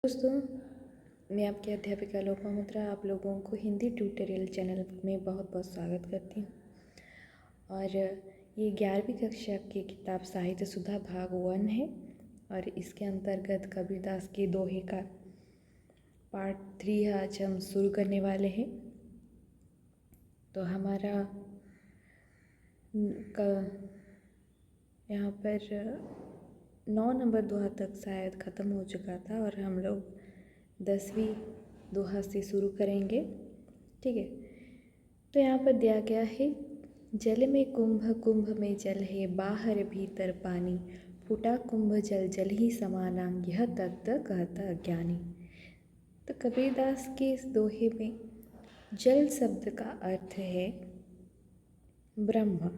दोस्तों, मैं आपकी अध्यापिका लोपामुद्रा आप लोगों को हिंदी ट्यूटोरियल चैनल में बहुत बहुत स्वागत करती हूँ। और ये 11वीं कक्षा की किताब साहित्य सुधा भाग 1 है और इसके अंतर्गत कबीरदास के दोहे का पार्ट 3 आज हम शुरू करने वाले हैं। तो हमारा यहाँ पर 9 नंबर दोहा तक शायद ख़त्म हो चुका था और हम लोग 10वीं दोहा से शुरू करेंगे। ठीक है, तो यहाँ पर दिया गया है, जल में कुंभ कुंभ में जल है, बाहर भीतर पानी, फूटा कुंभ जल जल ही समाना, यह तत्व कहता ज्ञानी। तो कबीरदास के इस दोहे में जल शब्द का अर्थ है ब्रह्म।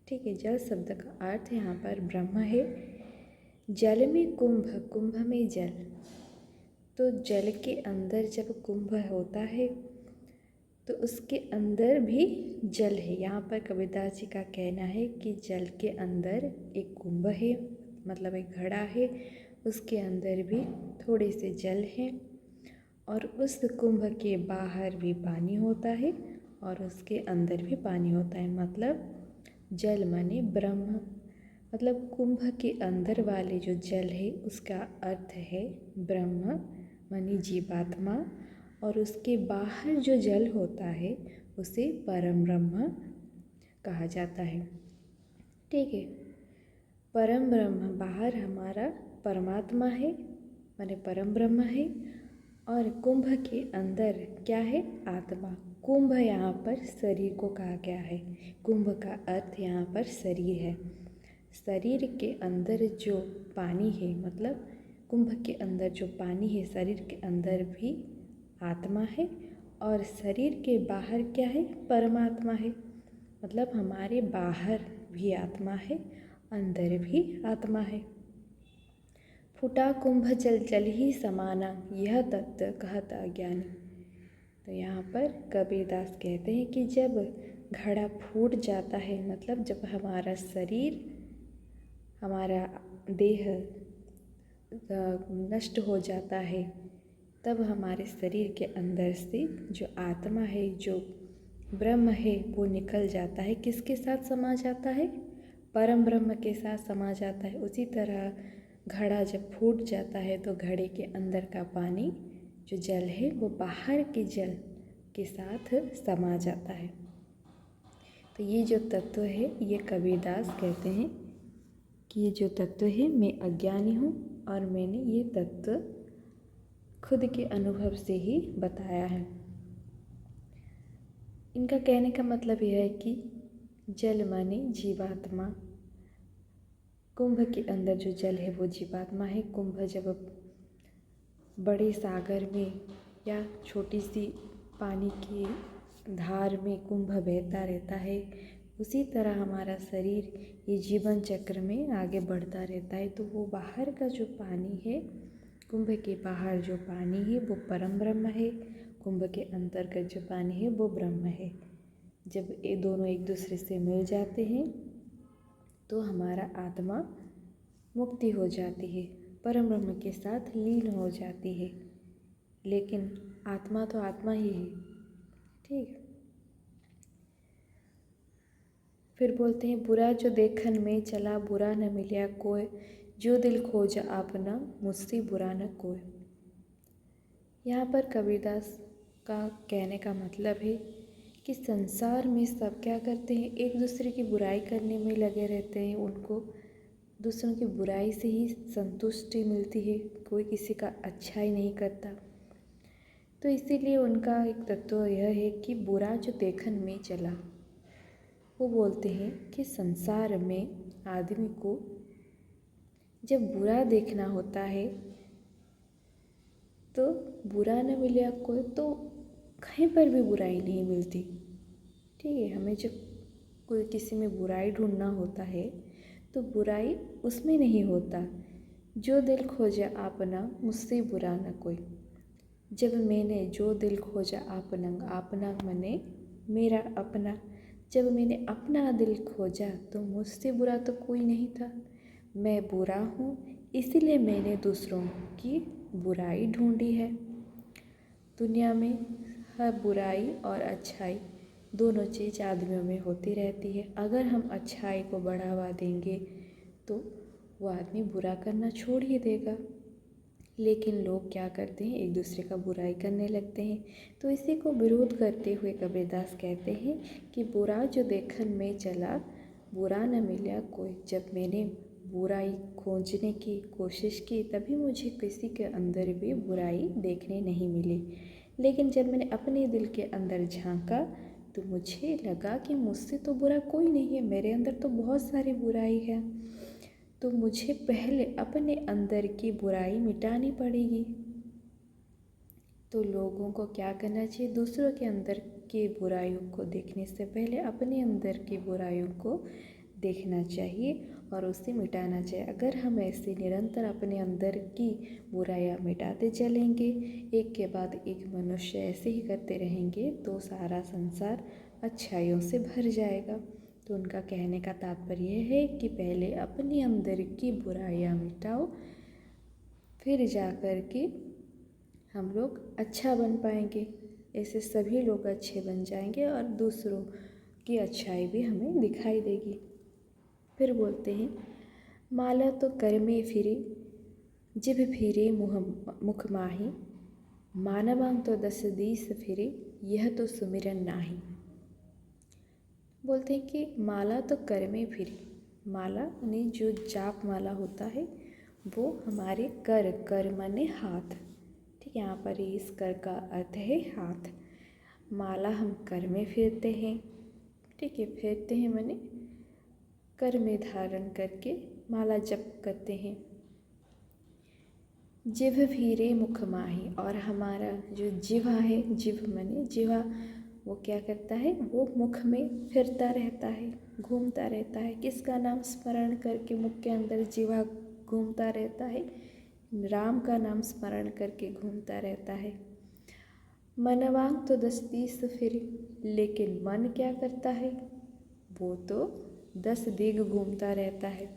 ठीक है, जल शब्द का अर्थ यहाँ पर ब्रह्म है। जल में कुंभ कुंभ में जल, तो जल के अंदर जब कुंभ होता है तो उसके अंदर भी जल है। यहाँ पर कबीरदास जी का कहना है कि जल के अंदर एक कुंभ है, मतलब एक घड़ा है, उसके अंदर भी थोड़े से जल हैं और उस कुंभ के बाहर भी पानी होता है और उसके अंदर भी पानी होता है। मतलब जल माने ब्रह्म, मतलब कुंभ के अंदर वाले जो जल है उसका अर्थ है ब्रह्म माने जीवात्मा, और उसके बाहर जो जल होता है उसे परम ब्रह्म कहा जाता है। ठीक है, परम ब्रह्म बाहर हमारा परमात्मा है माने परम ब्रह्म है, और कुंभ के अंदर क्या है? आत्मा। कुंभ यहाँ पर शरीर को कहा गया है। कुंभ का अर्थ यहाँ पर शरीर है। शरीर के अंदर जो पानी है, मतलब कुंभ के अंदर जो पानी है, शरीर के अंदर भी आत्मा है और शरीर के बाहर क्या है? परमात्मा है। मतलब हमारे बाहर भी आत्मा है, अंदर भी आत्मा है। फूटा कुंभ जल जल ही समाना, यह तत्व कहता ज्ञानी। तो यहाँ पर कबीरदास कहते हैं कि जब घड़ा फूट जाता है, मतलब जब हमारा शरीर, हमारा देह नष्ट हो जाता है, तब हमारे शरीर के अंदर से जो आत्मा है, जो ब्रह्म है, वो निकल जाता है। किसके साथ समा जाता है? परम ब्रह्म के साथ समा जाता है। उसी तरह घड़ा जब फूट जाता है तो घड़े के अंदर का पानी जो जल है वो बाहर के जल के साथ समा जाता है। तो ये जो तत्व है, ये कबीरदास कहते हैं कि ये जो तत्व है, मैं अज्ञानी हूँ और मैंने ये तत्व खुद के अनुभव से ही बताया है। इनका कहने का मतलब यह है कि जल माने जीवात्मा, कुंभ के अंदर जो जल है वो जीवात्मा है। कुंभ जब बड़े सागर में या छोटी सी पानी की धार में कुंभ बहता रहता है, उसी तरह हमारा शरीर ये जीवन चक्र में आगे बढ़ता रहता है। तो वो बाहर का जो पानी है, कुंभ के बाहर जो पानी है वो परम ब्रह्म है, कुंभ के अंदर का जो पानी है वो ब्रह्म है। जब ये दोनों एक दूसरे से मिल जाते हैं तो हमारा आत्मा मुक्ति हो जाती है, परम ब्रह्म के साथ लीन हो जाती है। लेकिन आत्मा तो आत्मा ही है। ठीक, फिर बोलते हैं, बुरा जो देखन में चला, बुरा न मिलिया कोय, जो दिल खोजा आपना, मुझसे बुरा न कोय। यहाँ पर कबीरदास का कहने का मतलब है कि संसार में सब क्या करते हैं? एक दूसरे की बुराई करने में लगे रहते हैं। उनको दूसरों की बुराई से ही संतुष्टि मिलती है, कोई किसी का अच्छा ही नहीं करता। तो इसीलिए उनका एक तत्व यह है कि बुरा जो देखन में चला। वो बोलते हैं कि संसार में आदमी को जब बुरा देखना होता है तो बुरा न मिले कोई, तो कहीं पर भी बुराई नहीं मिलती। ठीक है, हमें जब कोई किसी में बुराई ढूंढना होता है तो बुराई उसमें नहीं होता। जो दिल खोजा आपना, मुझसे बुरा न कोई। जब मैंने जो दिल खोजा आपना, आपना मने मेरा अपना, जब मैंने अपना दिल खोजा तो मुझसे बुरा तो कोई नहीं था। मैं बुरा हूँ, इसीलिए मैंने दूसरों की बुराई ढूंढी है। दुनिया में हर बुराई और अच्छाई दोनों चीज़ आदमियों में होती रहती है। अगर हम अच्छाई को बढ़ावा देंगे तो वो आदमी बुरा करना छोड़ ही देगा। लेकिन लोग क्या करते हैं, एक दूसरे का बुराई करने लगते हैं। तो इसी को विरोध करते हुए कबीरदास कहते हैं कि बुरा जो देखन में चला, बुरा न मिला कोई। जब मैंने बुराई खोजने की कोशिश की तभी मुझे किसी के अंदर भी बुराई देखने नहीं मिली। लेकिन जब मैंने अपने दिल के अंदर झांका तो मुझे लगा कि मुझसे तो बुरा कोई नहीं है, मेरे अंदर तो बहुत सारी बुराई है। तो मुझे पहले अपने अंदर की बुराई मिटानी पड़ेगी। तो लोगों को क्या करना चाहिए, दूसरों के अंदर की बुराइयों को देखने से पहले अपने अंदर की बुराइयों को देखना चाहिए और उसे मिटाना चाहिए। अगर हम ऐसे निरंतर अपने अंदर की बुराइयां मिटाते चलेंगे, एक के बाद एक मनुष्य ऐसे ही करते रहेंगे तो सारा संसार अच्छाइयों से भर जाएगा। तो उनका कहने का तात्पर्य है कि पहले अपने अंदर की बुराइयां मिटाओ, फिर जा कर के हम लोग अच्छा बन पाएंगे। ऐसे सभी लोग अच्छे बन जाएंगे और दूसरों की अच्छाई भी हमें दिखाई देगी। फिर बोलते हैं, माला तो कर में फिरे जिभ फिरे मुख माही, मानवांग तो दस दिस फिरे यह तो सुमिरन नाही। बोलते हैं कि माला तो कर में फिरे। माला यानी जो जाप माला होता है वो हमारे कर माने हाथ, ठीक है। यहाँ पर इस कर का अर्थ है हाथ। माला हम कर में फिरते हैं, ठीक है। फिरते हैं माने कर में धारण करके माला जप करते हैं। जिभ फिरे मुख माही, और हमारा जो जिह्वा है, जिभ माने जिह्वा, वो क्या करता है, वो मुख में फिरता रहता है, घूमता रहता है। किसका नाम स्मरण करके मुख के अंदर जिह्वा घूमता रहता है, राम का नाम स्मरण करके घूमता रहता है। मनवांग तो 10 दिस फिरे, लेकिन मन क्या करता है, वो तो 10 दिग घूमता रहता है।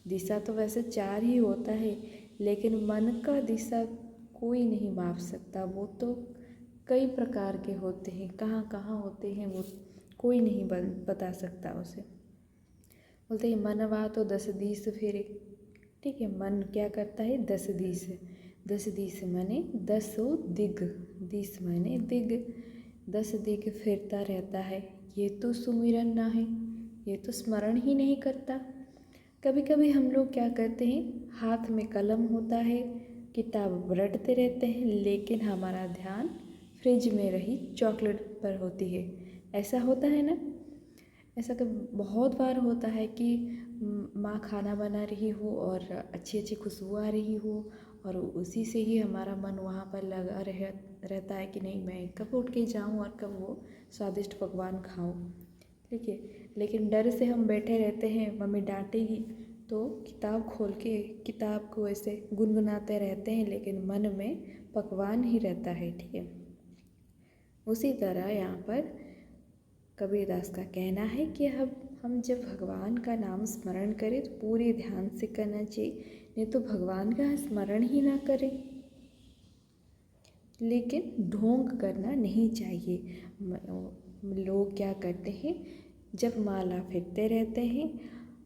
दिशा तो वैसे 4 ही होता है, लेकिन मन का दिशा कोई नहीं माप सकता। वो तो कई प्रकार के होते हैं, कहाँ कहाँ होते हैं वो कोई नहीं बता सकता उसे। बोलते हैं मनवा तो 10 दिस फिरे, ठीक है। मन क्या करता है, 10 दिस, 10 दिस माने 10 दिग, दिस माने दिग, 10 दिग फिरता रहता है। ये तो सुमिरन ना है, ये तो स्मरण ही नहीं करता। कभी कभी हम लोग क्या करते हैं, हाथ में कलम होता है, किताब रटते रहते हैं, लेकिन हमारा ध्यान फ्रिज में रही चॉकलेट पर होती है। ऐसा होता है ना, ऐसा कभी बहुत बार होता है कि माँ खाना बना रही हो और अच्छी अच्छी खुशबू आ रही हो और उसी से ही हमारा मन वहाँ पर लगा रहता है कि नहीं, मैं कब उठ के जाऊँ और कब वो स्वादिष्ट पकवान खाऊँ, ठीक है। लेकिन डर से हम बैठे रहते हैं, मम्मी डांटेगी, तो किताब खोल के किताब को ऐसे गुनगुनाते रहते हैं, लेकिन मन में पकवान ही रहता है, ठीक है। उसी तरह यहाँ पर कबीरदास का कहना है कि हम जब भगवान का नाम स्मरण करें तो पूरे ध्यान से करना चाहिए, नहीं तो भगवान का स्मरण ही ना करें। लेकिन ढोंग करना नहीं चाहिए। लोग क्या करते हैं, जब माला फिरते रहते हैं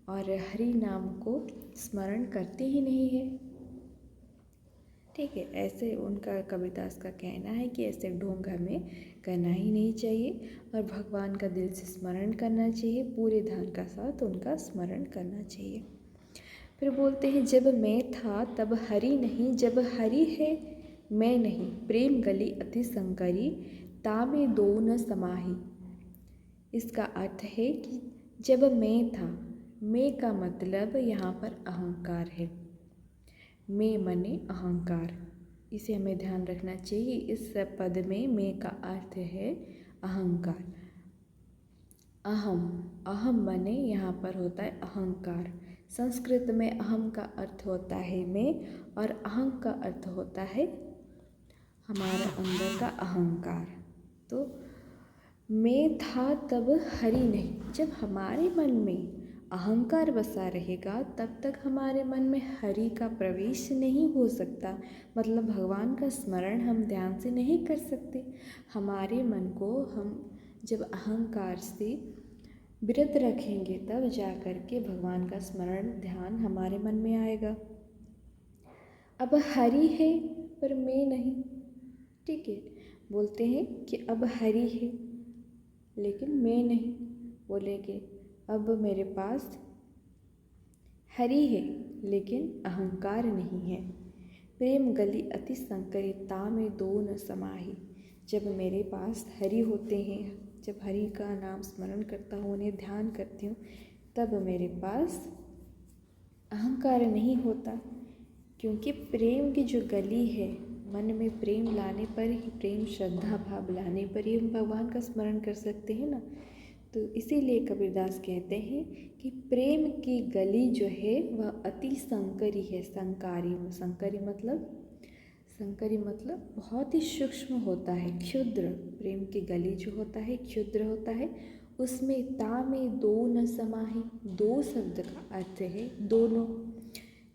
और हरि नाम को स्मरण करते ही नहीं है, ठीक है। ऐसे उनका कबीरदास का कहना है कि ऐसे ढोंग हमें करना ही नहीं चाहिए और भगवान का दिल से स्मरण करना चाहिए, पूरे ध्यान का साथ उनका स्मरण करना चाहिए। फिर बोलते हैं, जब मैं था तब हरि नहीं, जब हरि है मैं नहीं, प्रेम गली अति संकरी, तामे दो न समाही। इसका अर्थ है कि जब मैं था, मैं का मतलब यहाँ पर अहंकार है। मैं मने अहंकार, इसे हमें ध्यान रखना चाहिए। इस पद में मैं का अर्थ है अहंकार। अहम, अहम मने यहाँ पर होता है अहंकार। संस्कृत में अहम का अर्थ होता है मैं और अहं का अर्थ होता है हमारा अंदर का अहंकार। तो मैं था तब हरि नहीं, जब हमारे मन में अहंकार बसा रहेगा तब तक हमारे मन में हरि का प्रवेश नहीं हो सकता। मतलब भगवान का स्मरण हम ध्यान से नहीं कर सकते। हमारे मन को हम जब अहंकार से विरत रखेंगे तब जा कर के भगवान का स्मरण ध्यान हमारे मन में आएगा। अब हरि है पर मैं नहीं, ठीक है। बोलते हैं कि अब हरि है लेकिन मैं नहीं। बोलेंगे अब मेरे पास हरि है लेकिन अहंकार नहीं है। प्रेम गली अति संकरिता में दो न समाही। जब मेरे पास हरि होते हैं, जब हरि का नाम स्मरण करता हूँ, उन्हें ध्यान करती हूँ, तब मेरे पास अहंकार नहीं होता। क्योंकि प्रेम की जो गली है, मन में प्रेम लाने पर ही, प्रेम श्रद्धा भाव लाने पर ही हम भगवान का स्मरण कर सकते हैं ना। तो इसीलिए कबीरदास कहते हैं कि प्रेम की गली जो है वह अति संकरी है। संकरी मतलब बहुत ही सूक्ष्म होता है, क्षुद्र। प्रेम की गली जो होता है क्षुद्र होता है। उसमें ता में दो न समाही। दो शब्द का अर्थ है दोनों,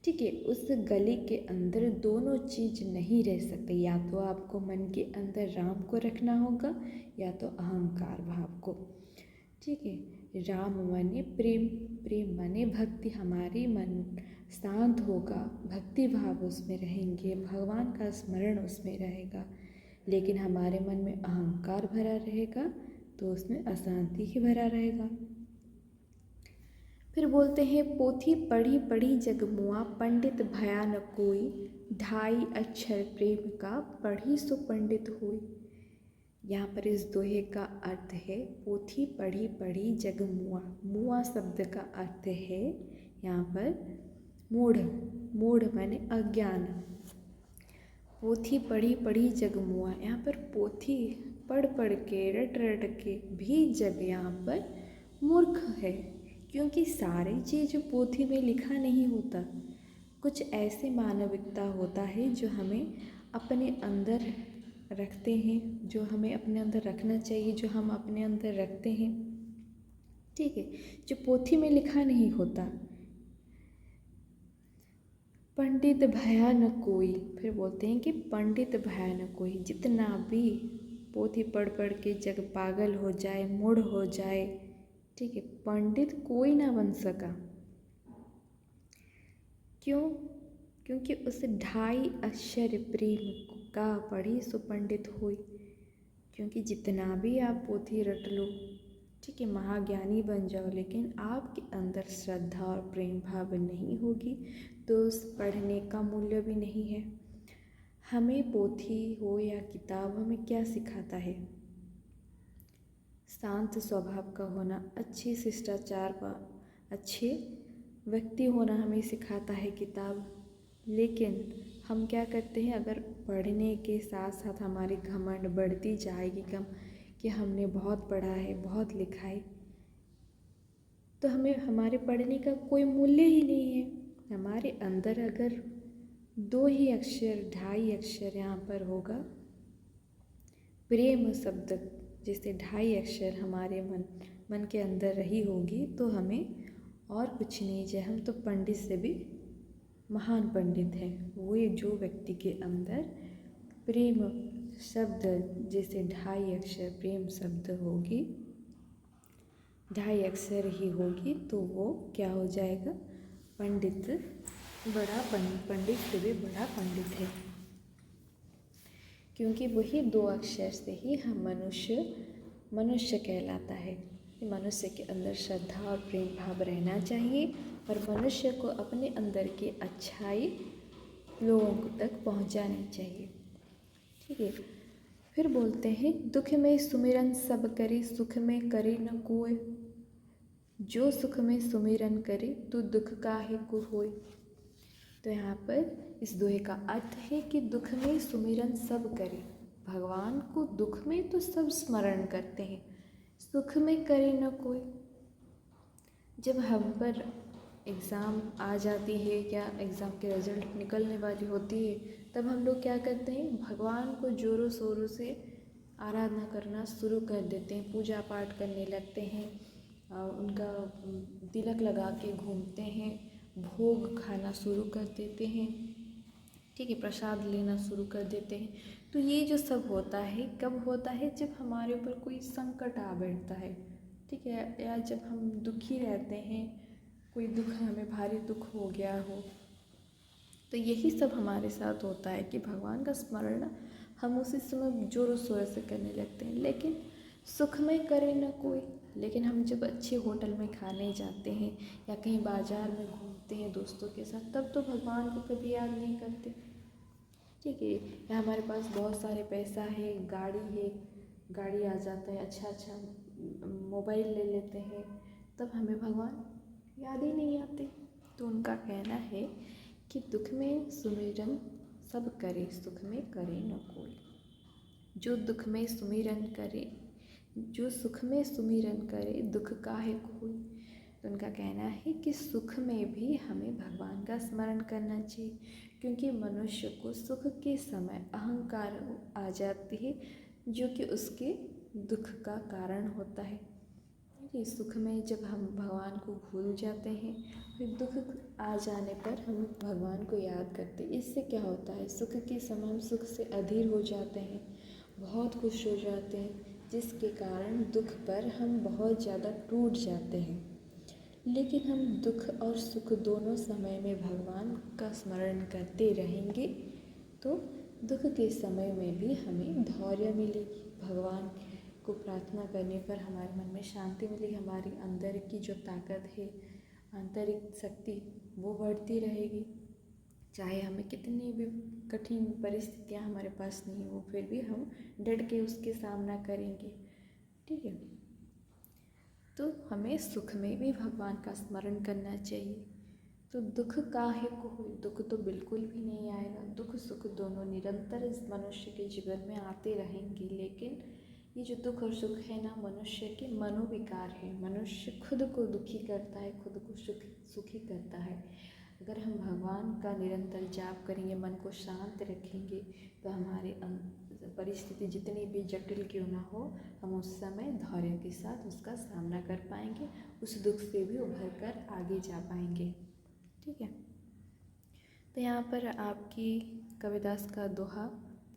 ठीक है। उस गली के अंदर दोनों चीज़ नहीं रह सकते। या तो आपको मन के अंदर राम को रखना होगा या तो अहंकार भाव को, ठीक है। राम माने प्रेम, प्रेम माने भक्ति। हमारी मन शांत होगा, भक्ति भाव उसमें रहेंगे, भगवान का स्मरण उसमें रहेगा। लेकिन हमारे मन में अहंकार भरा रहेगा तो उसमें अशांति ही भरा रहेगा। फिर बोलते हैं पोथी पढ़ी पढ़ी जग मुआ, पंडित भया न कोई, ढाई अक्षर प्रेम का पढ़ी सो पंडित होई। यहाँ पर इस दोहे का अर्थ है पोथी पढ़ी पढ़ी जग मुआ। मुआ शब्द का अर्थ है यहाँ पर मूढ़। मूढ़ माने अज्ञान। पोथी पढ़ी पढ़ी जग मुआ, यहाँ पर पोथी पढ़ पढ़ के रट रट के भी जग यहाँ पर मूर्ख है। क्योंकि सारी चीज़ पोथी में लिखा नहीं होता। कुछ ऐसे मानविकता होता है जो हमें अपने अंदर रखते हैं, जो हमें अपने अंदर रखना चाहिए, जो हम अपने अंदर रखते हैं, ठीक है, जो पोथी में लिखा नहीं होता। पंडित भया न कोई। फिर बोलते हैं कि पंडित भया न कोई। जितना भी पोथी पढ़ पढ़ के जग पागल हो जाए, मूढ़ हो जाए, ठीक है, पंडित कोई ना बन सका। क्यों? क्योंकि उस ढाई अक्षर प्रेम का पढ़ी सो पंडित होई। क्योंकि जितना भी आप पोथी रट लो, ठीक है, महाज्ञानी बन जाओ, लेकिन आपके अंदर श्रद्धा और प्रेम भाव नहीं होगी तो उस पढ़ने का मूल्य भी नहीं है। हमें पोथी हो या किताब हमें क्या सिखाता है? शांत स्वभाव का होना, अच्छे शिष्टाचार का, अच्छे व्यक्ति होना हमें सिखाता है किताब। लेकिन हम क्या करते हैं, अगर पढ़ने के साथ साथ हमारी घमंड बढ़ती जाएगी कम कि हमने बहुत पढ़ा है, बहुत लिखा है, तो हमें हमारे पढ़ने का कोई मूल्य ही नहीं है। हमारे अंदर अगर दो ही अक्षर, ढाई अक्षर यहाँ पर होगा, प्रेम शब्द जैसे ढाई अक्षर हमारे मन के अंदर रही होगी, तो हमें और कुछ नहीं चाहिए। हम तो पंडित से भी महान पंडित है वो जो व्यक्ति के अंदर प्रेम शब्द जैसे ढाई अक्षर प्रेम शब्द होगी, ढाई अक्षर ही होगी, तो वो क्या हो जाएगा? पंडित, बड़ा पंडित से भी बड़ा पंडित है। क्योंकि वही दो अक्षर से ही हम मनुष्य कहलाता है। मनुष्य के अंदर श्रद्धा और प्रेम भाव रहना चाहिए और मनुष्य को अपने अंदर की अच्छाई लोगों तक पहुंचानी चाहिए, ठीक है। फिर बोलते हैं दुख में सुमिरन सब करे, सुख में करे न कोय। जो सुख में सुमिरन करे तो दुख काहे को होय। तो यहाँ पर इस दोहे का अर्थ है कि दुख में सुमिरन सब करे। भगवान को दुख में तो सब स्मरण करते हैं, सुख में करे न कोई। जब हम पर एग्ज़ाम आ जाती है या एग्ज़ाम के रिज़ल्ट निकलने वाली होती है, तब हम लोग क्या करते हैं? भगवान को ज़ोरों शोरों से आराधना करना शुरू कर देते हैं, पूजा पाठ करने लगते हैं उनका तिलक लगा के घूमते हैं, भोग खाना शुरू कर देते हैं, ठीक है, प्रसाद लेना शुरू कर देते हैं। तो ये जो सब होता है कब होता है? जब हमारे ऊपर कोई संकट आ बैठता है, ठीक है, या जब हम दुखी रहते हैं, कोई दुख हमें भारी दुख हो गया हो, तो यही सब हमारे साथ होता है कि भगवान का स्मरण हम उसी समय जोरों शोरों से करने लगते हैं। लेकिन सुख में करे न कोई, लेकिन हम जब अच्छे होटल में खाने जाते हैं या कहीं बाज़ार में घूमते हैं दोस्तों के साथ, तब तो भगवान को कभी याद नहीं करते, ठीक है। या हमारे पास बहुत सारे पैसा है, गाड़ी आ जाता है, अच्छा मोबाइल ले लेते हैं, तब हमें भगवान याद ही नहीं आते। तो उनका कहना है कि दुख में सुमिरन सब करे, सुख में करे न कोई। जो दुख में सुमिरन करे, जो सुख में सुमिरन करे, दुख काहे कोई। तो उनका कहना है कि सुख में भी हमें भगवान का स्मरण करना चाहिए, क्योंकि मनुष्य को सुख के समय अहंकार आ जाती है, जो कि उसके दुख का कारण होता है। कि सुख में जब हम भगवान को भूल जाते हैं, फिर दुख आ जाने पर हम भगवान को याद करते हैं। इससे क्या होता है? सुख के समय हम सुख से अधीर हो जाते हैं, बहुत खुश हो जाते हैं, जिसके कारण दुख पर हम बहुत ज़्यादा टूट जाते हैं। लेकिन हम दुख और सुख दोनों समय में भगवान का स्मरण करते रहेंगे, तो दुख के समय में भी हमें धैर्य मिलेगी। भगवान को प्रार्थना करने पर हमारे मन में शांति मिलेगी, हमारी अंदर की जो ताकत है, आंतरिक शक्ति, वो बढ़ती रहेगी। चाहे हमें कितनी भी कठिन परिस्थितियाँ हमारे पास नहीं हो, फिर भी हम डट के उसके सामना करेंगे, ठीक है। तो हमें सुख में भी भगवान का स्मरण करना चाहिए। तो दुख काहे को हो? दुख तो बिल्कुल भी नहीं आएगा। दुख सुख दोनों निरंतर इस मनुष्य के जीवन में आते रहेंगे, लेकिन ये जो दुख और सुख है ना, मनुष्य के मनोविकार है। मनुष्य खुद को दुखी करता है, खुद को सुखी करता है। अगर हम भगवान का निरंतर जाप करेंगे, मन को शांत रखेंगे, तो हमारे परिस्थिति जितनी भी जटिल क्यों ना हो, हम उस समय धैर्य के साथ उसका सामना कर पाएंगे, उस दुख से भी उभर कर आगे जा पाएंगे, ठीक है। तो यहाँ पर आपकी कबीरदास का दोहा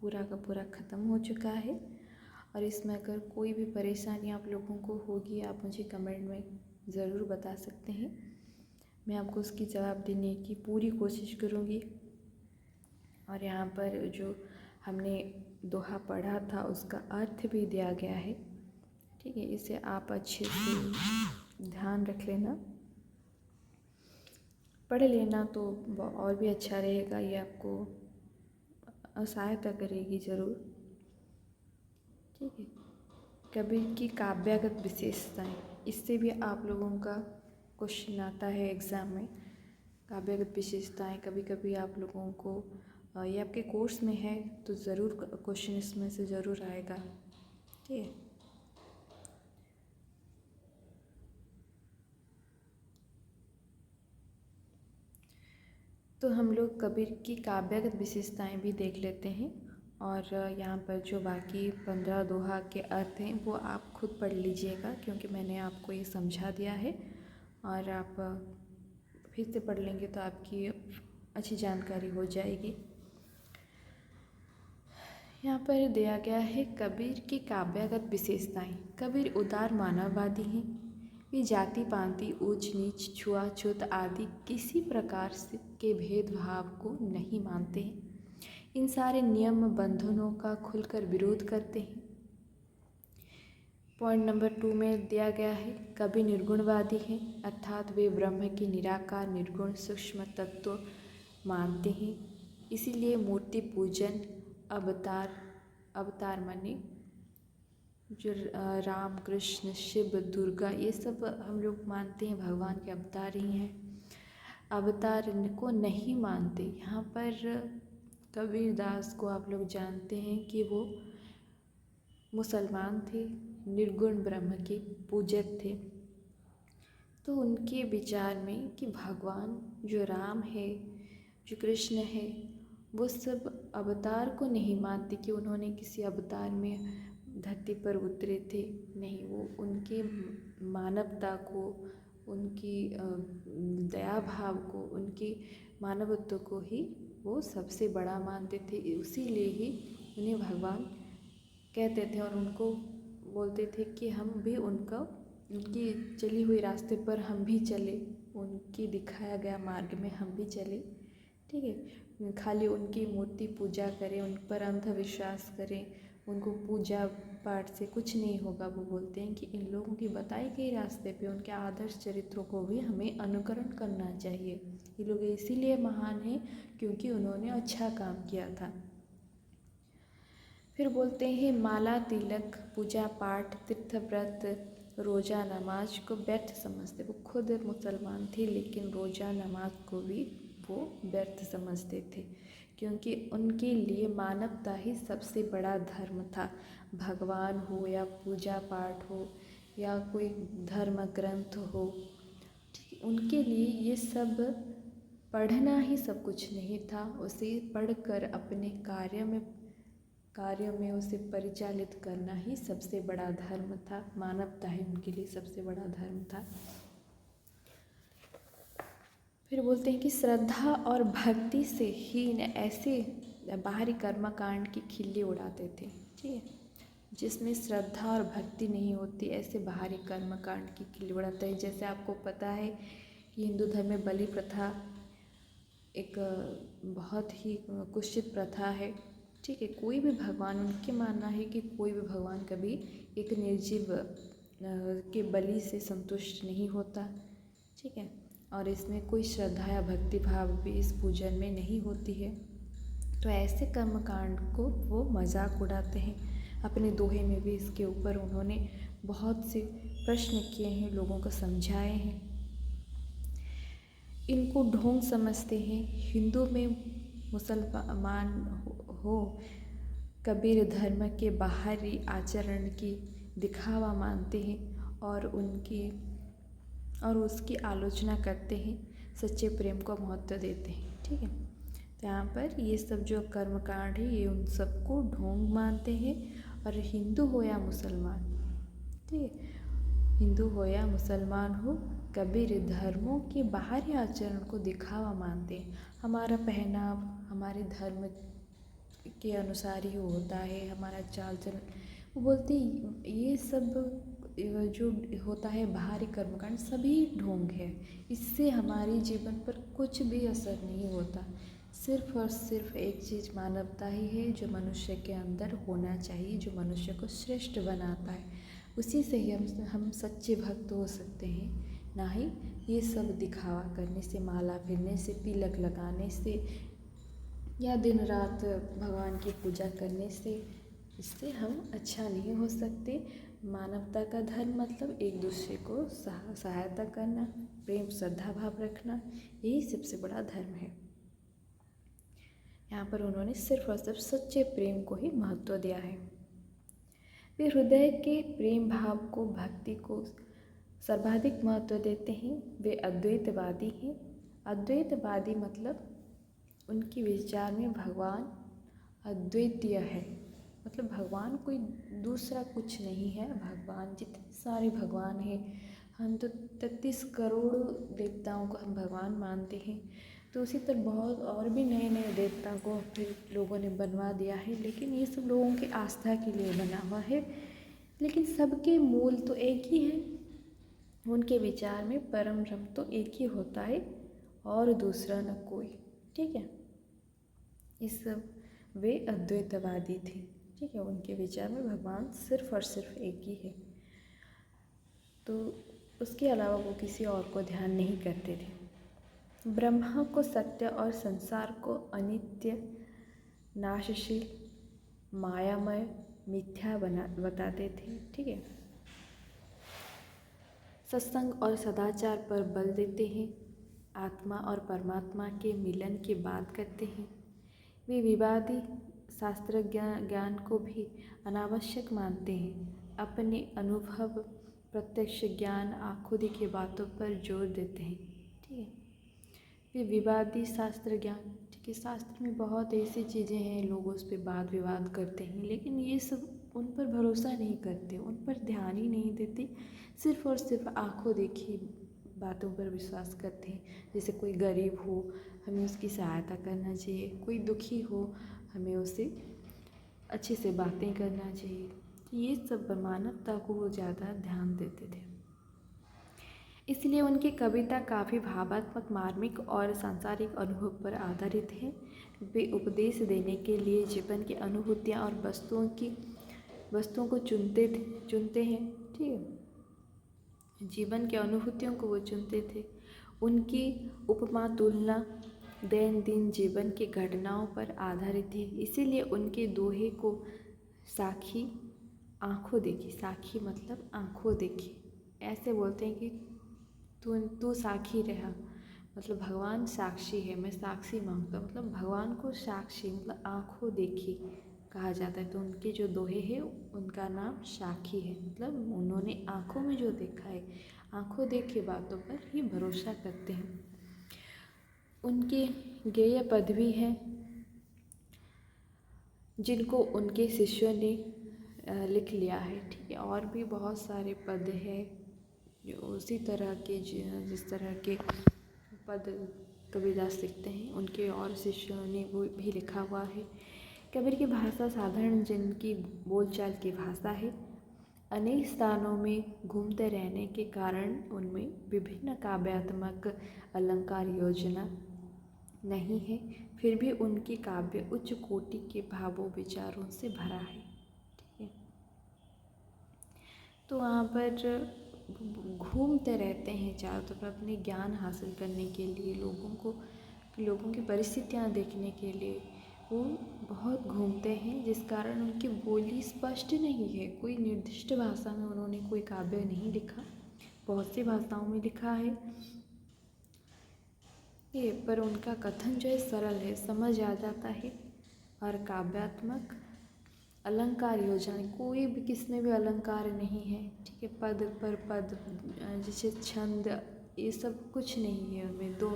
पूरा का पूरा ख़त्म हो चुका है। और इसमें अगर कोई भी परेशानी आप लोगों को होगी, आप मुझे कमेंट में ज़रूर बता सकते हैं, मैं आपको उसकी जवाब देने की पूरी कोशिश करूँगी। और यहाँ पर जो हमने दोहा पढ़ा था उसका अर्थ भी दिया गया है, ठीक है। इसे आप अच्छे से ध्यान रख लेना, पढ़ लेना, तो और भी अच्छा रहेगा। ये आपको सहायता करेगी ज़रूर, ठीक है। कबीर की काव्यागत विशेषताएं, इससे भी आप लोगों का क्वेश्चन आता है एग्ज़ाम में। काव्यागत विशेषताएं कभी कभी आप लोगों को, ये आपके कोर्स में है तो ज़रूर क्वेश्चन इसमें से ज़रूर आएगा, ठीक है। तो हम लोग कबीर की काव्यागत विशेषताएं भी देख लेते हैं। और यहाँ पर जो बाकी 15 दोहा के अर्थ हैं वो आप खुद पढ़ लीजिएगा, क्योंकि मैंने आपको ये समझा दिया है। और आप फिर से पढ़ लेंगे तो आपकी अच्छी जानकारी हो जाएगी। यहाँ पर दिया गया है कबीर की काव्यागत विशेषताएं। कबीर उदार मानववादी हैं। वे जाति पाति, ऊंच नीच, छुआछूत आदि किसी प्रकार से के भेदभाव को नहीं मानते हैं। इन सारे नियम बंधनों का खुलकर विरोध करते हैं। पॉइंट नंबर 2 में दिया गया है कबीर निर्गुणवादी हैं, अर्थात वे ब्रह्म के निराकार निर्गुण सूक्ष्म तत्व मानते हैं। इसीलिए मूर्ति पूजन, अवतार माने जो राम कृष्ण शिव दुर्गा, ये सब हम लोग मानते हैं भगवान के अवतार ही हैं। अवतार को नहीं मानते। यहाँ पर कबीरदास को आप लोग जानते हैं कि वो मुसलमान थे, निर्गुण ब्रह्म के पूजक थे। तो उनके विचार में कि भगवान जो राम है, जो कृष्ण है, वो सब अवतार को नहीं मानते कि उन्होंने किसी अवतार में धरती पर उतरे थे। नहीं, वो उनके मानवता को, उनकी दया भाव को, उनकी मानवत्व को ही वो सबसे बड़ा मानते थे। इसीलिए ही उन्हें भगवान कहते थे और उनको बोलते थे कि हम भी उनकी चली हुई रास्ते पर हम भी चले, उनकी दिखाया गया मार्ग में हम भी चले। ठीक है, खाली उनकी मूर्ति पूजा करें, उन पर अंधविश्वास करें, उनको पूजा पाठ से कुछ नहीं होगा। वो बोलते हैं कि इन लोगों की बताई गई रास्ते पे उनके आदर्श चरित्रों को भी हमें अनुकरण करना चाहिए। ये लोग इसीलिए महान हैं क्योंकि उन्होंने अच्छा काम किया था। फिर बोलते हैं माला, तिलक, पूजा पाठ, तीर्थ व्रत, रोज़ा नमाज को व्यर्थ समझते। वो खुद मुसलमान थे लेकिन रोज़ा नमाज को भी वो व्यर्थ समझते थे क्योंकि उनके लिए मानवता ही सबसे बड़ा धर्म था। भगवान हो या पूजा पाठ हो या कोई धर्म ग्रंथ हो, उनके लिए ये सब पढ़ना ही सब कुछ नहीं था। उसे पढ़कर अपने कार्य में उसे परिचालित करना ही सबसे बड़ा धर्म था। मानवता ही उनके लिए सबसे बड़ा धर्म था। फिर बोलते हैं कि श्रद्धा और भक्ति से ही ऐसे बाहरी कर्मकांड की खिल्ली उड़ाते थे। ठीक है, जिसमें श्रद्धा और भक्ति नहीं होती ऐसे बाहरी कर्मकांड की खिल्ली उड़ाते हैं। जैसे आपको पता है कि हिंदू धर्म में बलि प्रथा एक बहुत ही कुत्सित प्रथा है। ठीक है, कोई भी भगवान, उनके मानना है कि कोई भी भगवान कभी एक निर्जीव के बलि से संतुष्ट नहीं होता। ठीक है, और इसमें कोई श्रद्धा या भक्ति भाव भी इस पूजन में नहीं होती है। तो ऐसे कर्मकांड को वो मजाक उड़ाते हैं। अपने दोहे में भी इसके ऊपर उन्होंने बहुत से प्रश्न किए हैं, लोगों को समझाए हैं। इनको ढोंग समझते हैं। हिंदू में मुसलमान हो कबीर धर्म के बाहरी आचरण की दिखावा मानते हैं और उसकी आलोचना करते हैं, सच्चे प्रेम को महत्व देते हैं। ठीक है, तो यहाँ पर ये सब जो कर्मकांड है ये उन सबको ढोंग मानते हैं। और हिंदू हो या मुसलमान, ठीक है, हिंदू हो या मुसलमान हो, कबीर धर्मों के बाहरी आचरण को दिखावा मानते हैं। हमारा पहनाव हमारे धर्म के अनुसार ही होता है, हमारा चाल चलन। वो बोलते ये सब जो होता है बाहरी कर्मकांड सभी ढोंग है, इससे हमारे जीवन पर कुछ भी असर नहीं होता। सिर्फ और सिर्फ एक चीज़ मानवता ही है जो मनुष्य के अंदर होना चाहिए, जो मनुष्य को श्रेष्ठ बनाता है। उसी से ही हम सच्चे भक्त हो सकते हैं, ना ही ये सब दिखावा करने से, माला फिरने से, तिलक लगाने से या दिन रात भगवान की पूजा करने से। इससे हम अच्छा नहीं हो सकते। मानवता का धर्म मतलब एक दूसरे को सहायता करना, प्रेम श्रद्धा भाव रखना, यही सबसे बड़ा धर्म है। यहाँ पर उन्होंने सिर्फ और सिर्फ सच्चे प्रेम को ही महत्व दिया है। वे हृदय के प्रेम भाव को, भक्ति को सर्वाधिक महत्व देते हैं। वे अद्वैतवादी हैं। अद्वैतवादी मतलब उनके विचार में भगवान अद्वितीय है, मतलब भगवान कोई दूसरा कुछ नहीं है। भगवान जितने सारे भगवान हैं, हम तो 33 करोड़ देवताओं को हम भगवान मानते हैं। तो उसी तरह बहुत और भी नए नए देवता को फिर लोगों ने बनवा दिया है, लेकिन ये सब लोगों की आस्था के लिए बना हुआ है। लेकिन सबके मूल तो एक ही है। उनके विचार में परम ब्रह्म तो एक ही होता है और दूसरा न कोई। ठीक है, इस वे अद्वैतवादी थे। ठीक है, उनके विचार में भगवान सिर्फ और सिर्फ एक ही है, तो उसके अलावा वो किसी और को ध्यान नहीं करते थे। ब्रह्मा को सत्य और संसार को अनित्य, नाशशील, मायामय, मिथ्या बताते थे। ठीक है, सत्संग और सदाचार पर बल देते हैं। आत्मा और परमात्मा के मिलन की बात करते हैं। वे विवादी शास्त्र ज्ञान को भी अनावश्यक मानते हैं। अपने अनुभव, प्रत्यक्ष ज्ञान, आँखों देखी बातों पर जोर देते हैं। ठीक है, वे विवादी शास्त्र ज्ञान, ठीक है, शास्त्र में बहुत ऐसी चीज़ें हैं लोग उस पर वाद विवाद करते हैं, लेकिन ये सब उन पर भरोसा नहीं करते, उन पर ध्यान ही नहीं देते, सिर्फ़ और सिर्फ आँखों देखी बातों पर विश्वास करते हैं। जैसे कोई गरीब हो, हमें उसकी सहायता करना चाहिए, कोई दुखी हो, हमें उसे अच्छे से बातें करना चाहिए। ये सब मानवता को वो ज़्यादा ध्यान देते थे। इसलिए उनकी कविता काफ़ी भावात्मक, मार्मिक और सांसारिक अनुभव पर आधारित है। वे उपदेश देने के लिए जीवन की अनुभूतियाँ और वस्तुओं को चुनते हैं। ठीक है, जीवन की अनुभूतियों को वो चुनते थे। उनकी उपमा तुलना दैनंदिन जीवन की घटनाओं पर आधारित है। इसीलिए उनके दोहे को साखी आँखों देखी, साखी मतलब आँखों देखी, ऐसे बोलते हैं कि तू साक्षी रहा, मतलब भगवान साक्षी है, मैं साक्षी मांगता हूँ, मतलब भगवान को साक्षी मतलब आँखों देखी कहा जाता है। तो उनके जो दोहे हैं उनका नाम साखी है, मतलब उन्होंने आँखों में जो देखा है, आँखों देखी बातों पर ही भरोसा करते हैं। उनके गेय पद भी हैं जिनको उनके शिष्यों ने लिख लिया है। ठीक है, और भी बहुत सारे पद हैं जो उसी तरह के जिस तरह के पद कबीरदास लिखते हैं, उनके और शिष्यों ने वो भी लिखा हुआ है। कबीर की भाषा साधारण जन की बोलचाल की भाषा है। अनेक स्थानों में घूमते रहने के कारण उनमें विभिन्न काव्यात्मक अलंकार योजना नहीं है, फिर भी उनकी काव्य उच्च कोटि के भावों विचारों से भरा है। ठीक है, तो वहाँ पर घूमते रहते हैं चारों तरफ अपने ज्ञान हासिल करने के लिए, लोगों की परिस्थितियाँ देखने के लिए वो बहुत घूमते हैं, जिस कारण उनकी बोली स्पष्ट नहीं है। कोई निर्दिष्ट भाषा में उन्होंने कोई काव्य नहीं लिखा, बहुत सी भाषाओं में लिखा है ये, पर उनका कथन जो है सरल है, समझ आ जाता है। और काव्यात्मक अलंकार योजना, कोई भी किसमें भी अलंकार नहीं है। ठीक है, पद पर पद, जैसे छंद, ये सब कुछ नहीं है उनमें दो,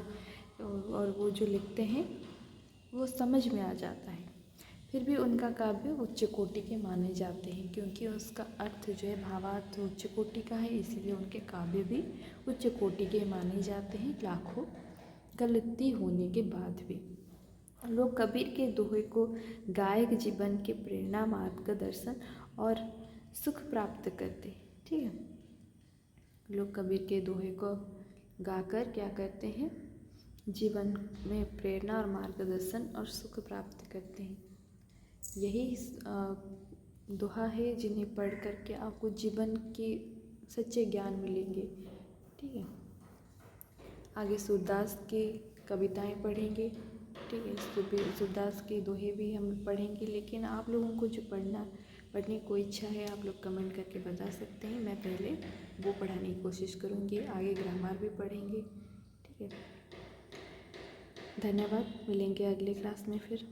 और वो जो लिखते हैं वो समझ में आ जाता है। फिर भी उनका काव्य उच्च कोटि के माने जाते हैं, क्योंकि उसका अर्थ जो है भावार्थ उच्च कोटि का है, इसीलिए उनके काव्य भी उच्च कोटि के माने जाते हैं, लाखों गलती होने के बाद भी। लोग कबीर के दोहे को गायक जीवन के प्रेरणा, मार्गदर्शन और सुख प्राप्त करते। ठीक है, लोग कबीर के दोहे को गाकर क्या करते हैं, जीवन में प्रेरणा और मार्गदर्शन और सुख प्राप्त करते हैं। यही दोहा है जिन्हें पढ़ करके आपको जीवन के सच्चे ज्ञान मिलेंगे। ठीक है, आगे सूरदास की कविताएं पढ़ेंगे। ठीक है, सूरदास के दोहे भी हम पढ़ेंगे, लेकिन आप लोगों को जो पढ़ने को इच्छा है आप लोग कमेंट करके बता सकते हैं। मैं पहले वो पढ़ाने की कोशिश करूँगी, आगे ग्रामर भी पढ़ेंगे। ठीक है, धन्यवाद, मिलेंगे अगले क्लास में फिर।